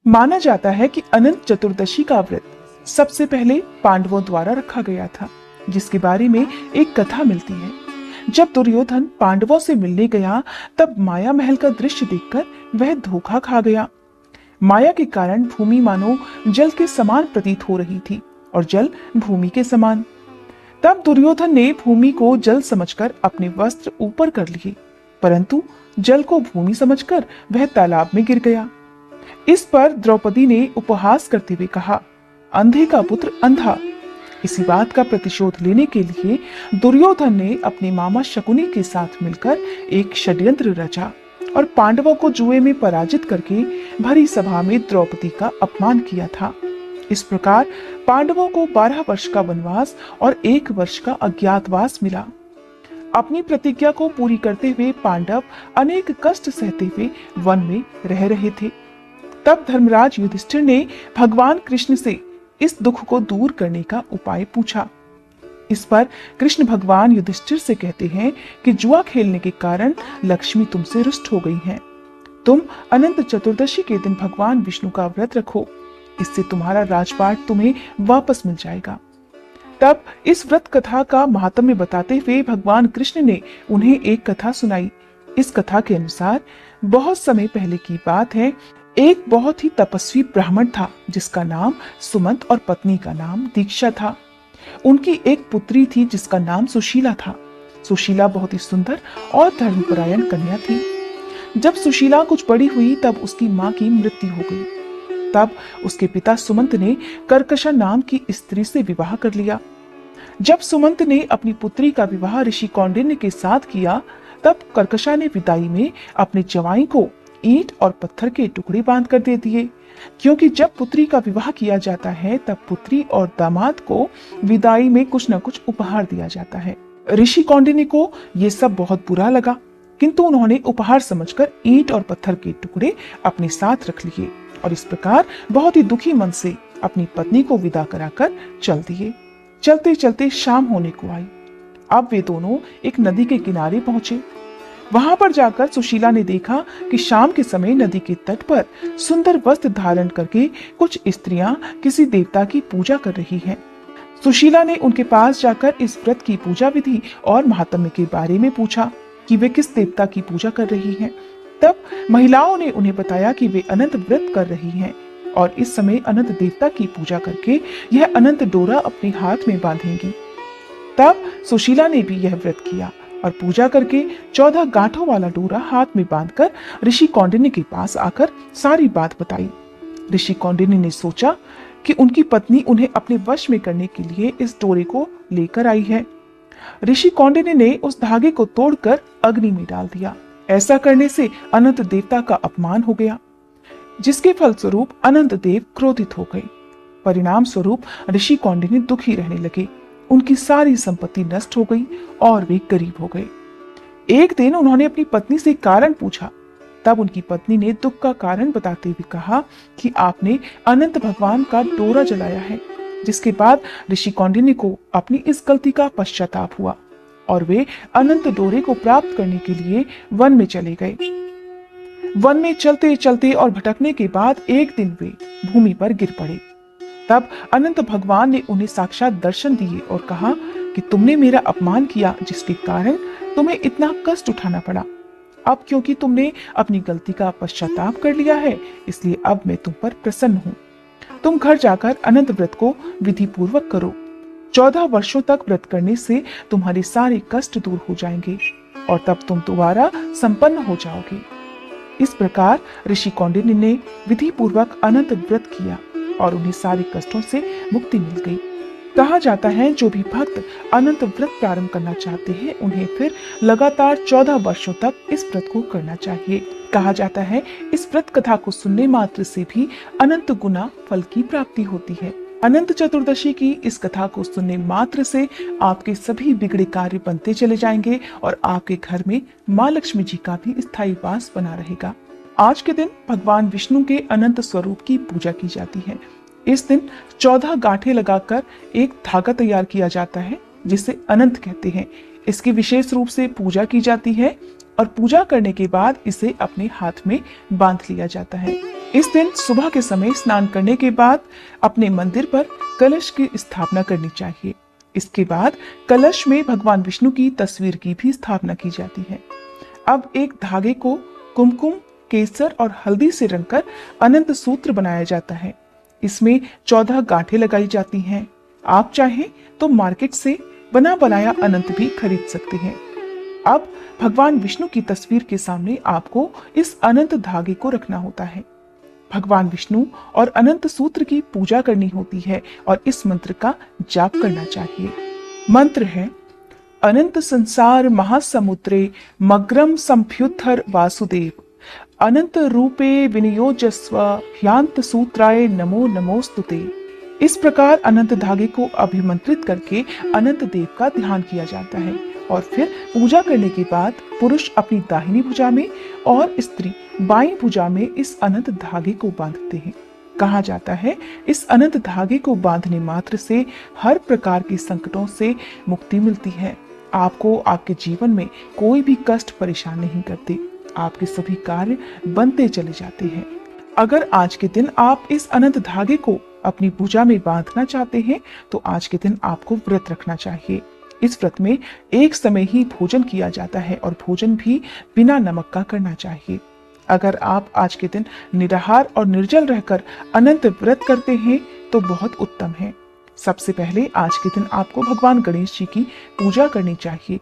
माना जाता है कि अनंत चतुर्दशी का व्रत सबसे पहले पांडवों द्वारा रखा गया था, जिसके बारे में एक कथा मिलती है। जब दुर्योधन पांडवों से मिलने गया, तब माया महल का दृश्य देखकर वह धोखा खा गया। माया के कारण भूमि मानो जल के समान प्रतीत हो रही थी और जल भूमि के समान। तब दुर्योधन ने भूमि को जल समझकर अपने वस्त्र ऊपर कर लिए, परंतु जल को भूमि समझकर वह तालाब में गिर गया। इस पर द्रौपदी ने उपहास करते हुए कहा, अंधे का पुत्र अंधा। इसी बात का प्रतिशोध लेने के लिए दुर्योधन ने अपने मामा शकुनी के साथ मिलकर एक षड्यंत्र रचा और पांडवों को जुए में पराजित करके भरी सभा में द्रौपदी का अपमान किया था। इस प्रकार पांडवों को 12 वर्ष का वनवास और 1 वर्ष का अज्ञातवास मिला। अपनी प्रतिज्ञा को पूरी करते हुए पांडव अनेक कष्ट सहते हुए वन में रह रहे थे। तब धर्मराज युधिष्ठिर ने भगवान कृष्ण से इस दुख को दूर करने का उपाय पूछा। इस पर कृष्ण भगवान युधिष्ठिर से कहते हैं कि जुआ खेलने के कारण लक्ष्मी तुमसे रुष्ट हो गई हैं। तुम अनंत चतुर्दशी के दिन भगवान विष्णु का व्रत रखो, इससे तुम्हारा राजपाट तुम्हें वापस मिल जाएगा। तब इस व्रत कथा का महात्म्य बताते हुए भगवान कृष्ण ने उन्हें एक कथा सुनाई। इस कथा के अनुसार बहुत समय पहले की बात है, एक बहुत ही तपस्वी ब्राह्मण था जिसका नाम सुमंत और पत्नी का नाम दीक्षा था। उनकी एक पुत्री थी जिसका नाम सुशीला था। सुशीला बहुत ही सुंदर और धर्मपरायण कन्या थी। जब सुशीला कुछ बड़ी हुई तब उसकी माँ की मृत्यु हो गई। तब उसके पिता सुमंत ने कर्कशा नाम की स्त्री से विवाह कर लिया। जब सुमंत ने अपनी पुत्री का विवाह ऋषि कौंडिन्य के साथ किया, तब कर्कशा ने विदाई में अपने जवाई को ईंट और पत्थर के टुकड़े बांध कर दे दिए, क्योंकि जब पुत्री का विवाह किया जाता है तब पुत्री और दामाद को विदाई में कुछ न कुछ उपहार दिया जाता है। ऋषि कौंडिन्य को ये सब बहुत बुरा लगा, किंतु उन्होंने उपहार समझकर ईंट और पत्थर के टुकड़े अपने साथ रख लिए और इस प्रकार बहुत ही दुखी मन से अपनी पत्नी को विदा कराकर चल दिए। चलते चलते शाम होने को आई। अब वे दोनों एक नदी के किनारे पहुंचे। वहां पर जाकर सुशीला ने देखा कि शाम के समय नदी के तट पर सुंदर वस्त्र धारण करके कुछ स्त्रियां किसी देवता की पूजा कर रही हैं। सुशीला ने उनके पास जाकर इस व्रत की पूजा विधि और महात्म्य के बारे में पूछा कि वे किस देवता की पूजा कर रही हैं। तब महिलाओं ने उन्हें बताया कि वे अनंत व्रत कर रही हैं और इस समय अनंत देवता की पूजा करके यह अनंत डोरा अपने हाथ में बांधेंगी। तब सुशीला ने भी यह व्रत किया और पूजा करके 14 गांठों वाला डोरा हाथ में बांधकर ऋषि कौंडिन्य के पास आकर सारी बात बताई। ऋषि कौंडिन्य ने सोचा कि उनकी पत्नी उन्हें अपने वश में करने के लिए इस डोरे को लेकर आई है। ऋषि कौंडिन्य ने उस धागे को तोड़कर अग्नि में डाल दिया। ऐसा करने से अनंत देवता का अपमान हो गया, जिसके फलस्वरूप अनंत देव क्रोधित हो गए। परिणाम स्वरूप ऋषि कौंडिन्य दुखी रहने लगे। उनकी सारी संपत्ति नष्ट हो गई और वे गरीब हो गए। एक दिन उन्होंने अपनी पत्नी से कारण पूछा। तब उनकी पत्नी ने दुख का कारण बताते हुए कहा कि आपने अनंत भगवान का डोरा जलाया है। जिसके बाद ऋषि कौंडिन्य को अपनी इस गलती का पश्चाताप हुआ और वे अनंत डोरे को प्राप्त करने के लिए वन में चले गए। वन में चलते चलते और भटकने के बाद एक दिन वे भूमि पर गिर पड़े। तब अनंत भगवान ने उन्हें साक्षात दर्शन दिए और कहा कि तुमने मेरा अपमान किया, जिसके कारण तुम्हें इतना कष्ट उठाना पड़ा। अब क्योंकि तुमने अपनी गलती का पश्चाताप कर लिया है, इसलिए अब मैं तुम पर प्रसन्न हूँ। तुम घर जाकर अनंत व्रत को विधि पूर्वक करो। 14 वर्षों तक व्रत करने से तुम्हारे सारे कष्ट दूर हो जाएंगे और तब तुम दोबारा संपन्न हो जाओगे। इस प्रकार ऋषि कौंडिन्य ने विधि पूर्वक अनंत व्रत किया और उन्हें सारे कष्टों से मुक्ति मिल गई। कहा जाता है जो भी भक्त अनंत व्रत प्रारंभ करना चाहते हैं उन्हें फिर लगातार 14 वर्षों तक इस व्रत को करना चाहिए। कहा जाता है इस व्रत कथा को सुनने मात्र से भी अनंत गुना फल की प्राप्ति होती है। अनंत चतुर्दशी की इस कथा को सुनने मात्र से आपके सभी बिगड़े कार्य बनते चले जाएंगे और आपके घर में माँ लक्ष्मी जी का भी स्थायी वास बना रहेगा। आज के दिन भगवान विष्णु के अनंत स्वरूप की पूजा की जाती है। इस दिन 14 गांठें लगाकर एक धागा तैयार किया जाता है जिसे अनंत कहते हैं। इसकी विशेष रूप से पूजा की जाती है। और पूजा करने के बाद इसे अपने हाथ में बांध लिया जाता है। इस दिन सुबह के समय स्नान करने के बाद अपने मंदिर पर कलश की स्थापना करनी चाहिए। इसके बाद कलश में भगवान विष्णु की तस्वीर की भी स्थापना की जाती है। अब एक धागे को कुमकुम, केसर और हल्दी से रंगकर अनंत सूत्र बनाया जाता है। इसमें 14 गांठें लगाई जाती हैं। आप चाहें तो मार्केट से बना बनाया अनंत भी खरीद सकते हैं। अब भगवान विष्णु की तस्वीर के सामने आपको इस अनंत धागे को रखना होता है। भगवान विष्णु और अनंत सूत्र की पूजा करनी होती है और इस मंत्र का जाप करना चाहिए। मंत्र है, अनंत संसार महासमुद्रे मग्रम संफ्युत्थर वासुदेव, अनंत रूपे विनियोजस्व ह्यांत सूत्राय नमो नमोस्तुते। इस प्रकार अनंत धागे को अभिमंत्रित करके अनंत देव का ध्यान किया जाता है और फिर पूजा करने के बाद पुरुष अपनी दाहिनी भुजा में और स्त्री बाईं भुजा में इस अनंत धागे को बांधते हैं। कहा जाता है इस अनंत धागे को बांधने मात्र से हर प्रकार के संकटों से मुक्ति मिलती है। आपको आपके जीवन में कोई भी कष्ट परेशान नहीं करते। आपके सभी कार्य बनते चले जाते हैं। अगर आज के दिन आप इस अनंत धागे को अपनी भुजा में बांधना चाहते हैं तो आज के दिन आपको व्रत रखना चाहिए। इस व्रत में एक समय ही भोजन किया जाता है और भोजन भी बिना नमक का करना चाहिए। अगर आप आज के दिन निराहार और निर्जल रहकर अनंत व्रत करते हैं तो बहुत उत्तम है। सबसे पहले आज के दिन आपको भगवान गणेश जी की पूजा करनी चाहिए।